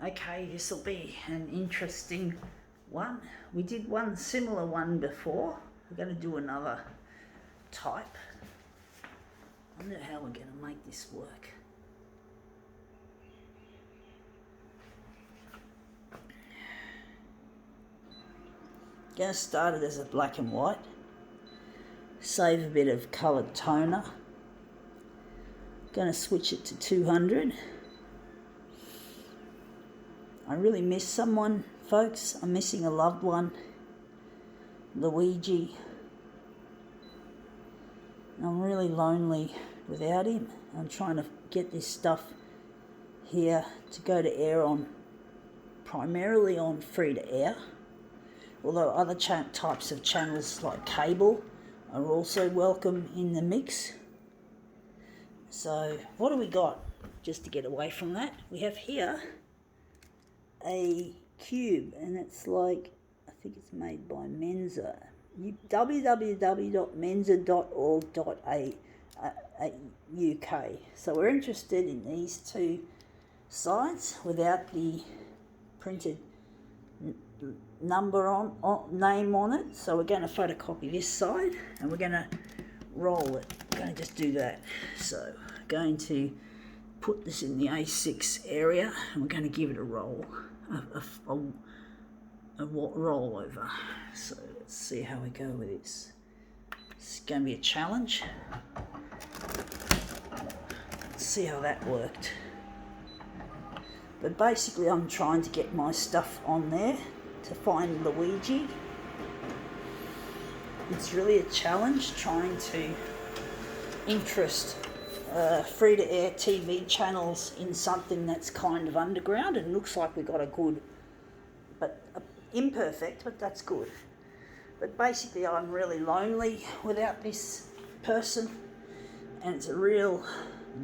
Okay, this will be an interesting one. We did one similar one before. We're going to do another type. I wonder how we're going to make this work. Going to start it as a black and white. Save a bit of coloured toner. Going to switch it to 200. I really miss someone, folks. I'm missing a loved one, Luigi. I'm really lonely without him. I'm trying to get this stuff here to go to air on, primarily on free to air. Although other types of channels like cable are also welcome in the mix. So what do we got? Just to get away from that, we have here a cube, and it's like, I think it's made by Menza. www.menza.org.uk. So we're interested in these two sides without the printed number name on it. So we're going to photocopy this side and we're going to roll it. We're going to just do that. So going to put this in the A6 area and we're going to give it a roll, a roll over. So let's see how we go with this. It's going to be a challenge. Let's see how that worked. But basically I'm trying to get my stuff on there to find Luigi. It's really a challenge trying to interest free-to-air TV channels in something that's kind of underground, and looks like we got a good, but imperfect, but that's good. But basically I'm really lonely without this person, and it's a real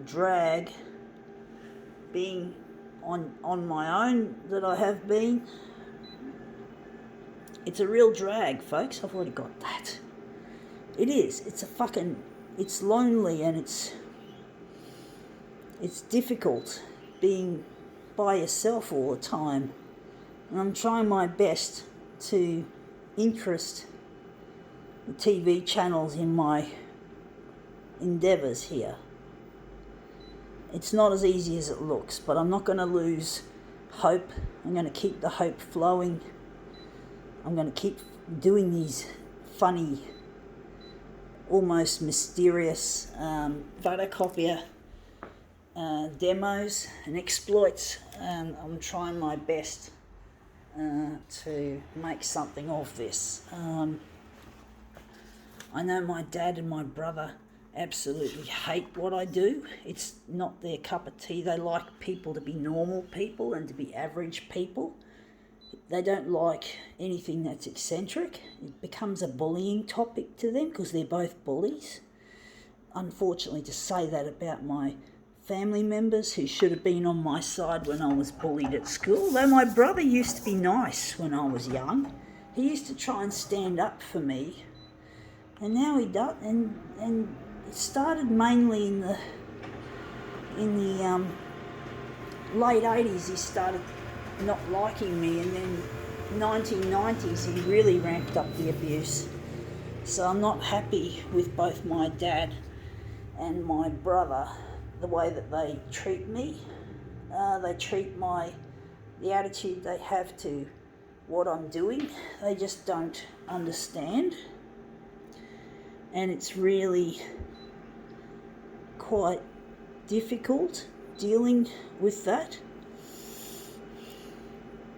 drag being on my own that I have been. It's a real drag, folks. I've already got that. It is. It's lonely, and it's difficult being by yourself all the time. And I'm trying my best to interest the TV channels in my endeavours here. It's not as easy as it looks, but I'm not going to lose hope. I'm going to keep the hope flowing. I'm going to keep doing these funny, almost mysterious photocopier demos and exploits, and I'm trying my best to make something of this. I know my dad and my brother absolutely hate what I do. It's not their cup of tea. They like people to be normal people and to be average people. They don't like anything that's eccentric. It becomes a bullying topic to them because they're both bullies. Unfortunately, to say that about my family members who should have been on my side when I was bullied at school. Though my brother used to be nice when I was young. He used to try and stand up for me. And now he does. And it started mainly in the late 80s. He started not liking me, and then 1990s he really ramped up the abuse. So I'm not happy with both my dad and my brother, the way that they treat me. They treat the attitude they have to what I'm doing. They just don't understand, and it's really quite difficult dealing with that.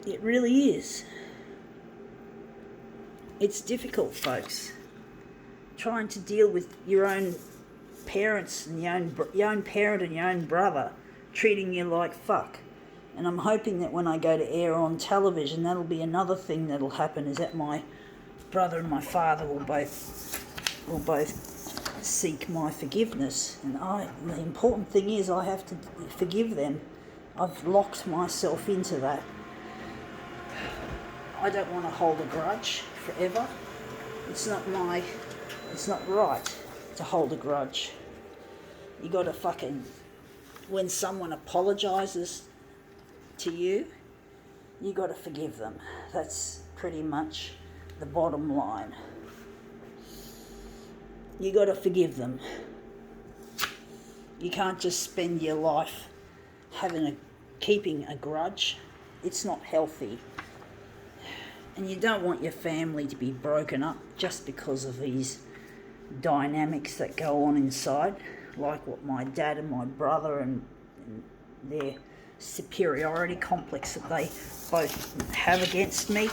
It really is. It's difficult, folks. Trying to deal with your own parents and your own parent and your own brother treating you like fuck. And I'm hoping that when I go to air on television, that'll be another thing that'll happen, is that my brother and my father will both seek my forgiveness. And the important thing is I have to forgive them. I've locked myself into that. I don't want to hold a grudge forever. It's not right to hold a grudge. You got to when someone apologises to you You got to forgive them. That's pretty much the bottom line. You got to forgive them. You can't just spend your life keeping a grudge. It's not healthy. And you don't want your family to be broken up just because of these dynamics that go on inside, like what my dad and my brother and their superiority complex that they both have against me.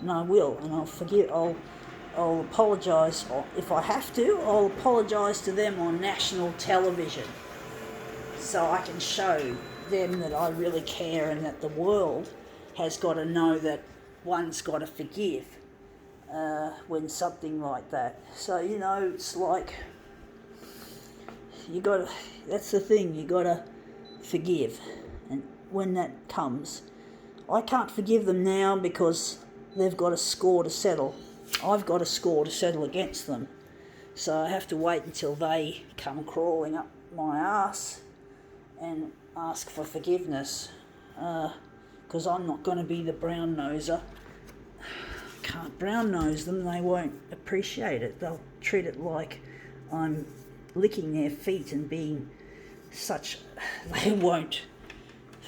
And I will, and I'll forgive. I'll apologise if I have to. I'll apologise to them on national television, so I can show them that I really care and that the world has got to know that one's got to forgive when something like that. So, it's like that's the thing, you got to forgive. And when that comes, I can't forgive them now because they've got a score to settle. I've got a score to settle against them. So I have to wait until they come crawling up my ass and ask for forgiveness, because I'm not going to be the brown noser. Can't brown nose them, they won't appreciate it. They'll treat it like I'm licking their feet and being such. They won't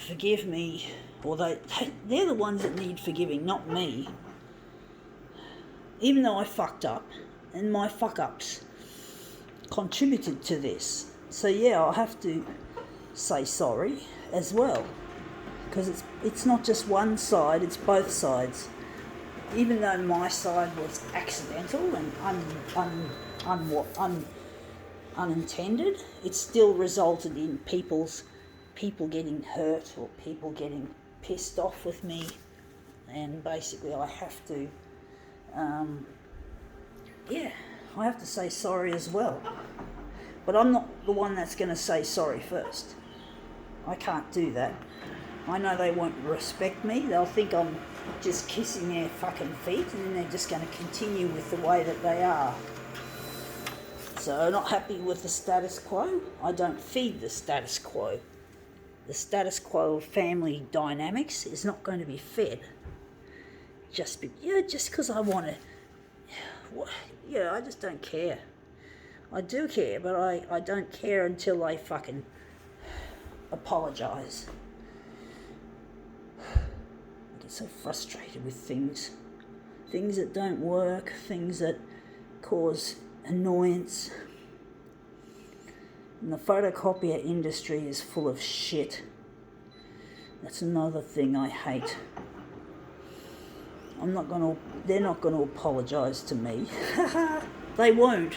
forgive me, or they're the ones that need forgiving, not me. Even though I fucked up, and my fuck-ups contributed to this. So yeah, I'll have to say sorry as well, because it's not just one side, it's both sides. Even though my side was accidental and unintended, it still resulted in people getting hurt or people getting pissed off with me, and basically I have to I have to say sorry as well. But I'm not the one that's going to say sorry first. I can't do that. I know they won't respect me. They'll think I'm just kissing their fucking feet, and then they're just going to continue with the way that they are. So, not happy with the status quo? I don't feed the status quo. The status quo of family dynamics is not going to be fed. Just because I want to. I just don't care. I do care, but I don't care until they fucking apologise. I get so frustrated with things that don't work, things that cause annoyance. And the photocopier industry is full of shit. That's another thing I hate. They're not gonna apologise to me. They won't.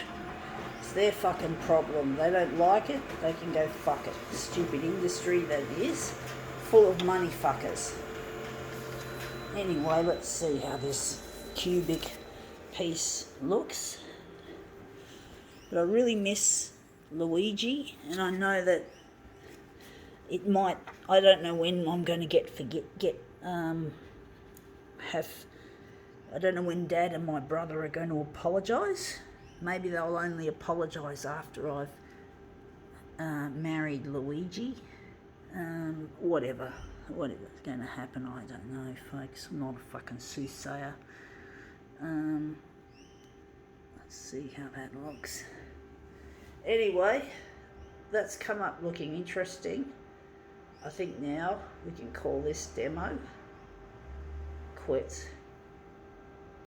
It's their fucking problem. They don't like it, they can go fuck it. Stupid industry that is, full of money fuckers. Anyway, let's see how this cubic piece looks. But I really miss Luigi, and I know that it might. I don't know when I'm going to I don't know when Dad and my brother are going to apologise. Maybe they'll only apologise after I've married Luigi. Whatever's going to happen, I don't know, folks. I'm not a fucking soothsayer. Let's see how that looks. Anyway, that's come up looking interesting. I think now we can call this demo quits.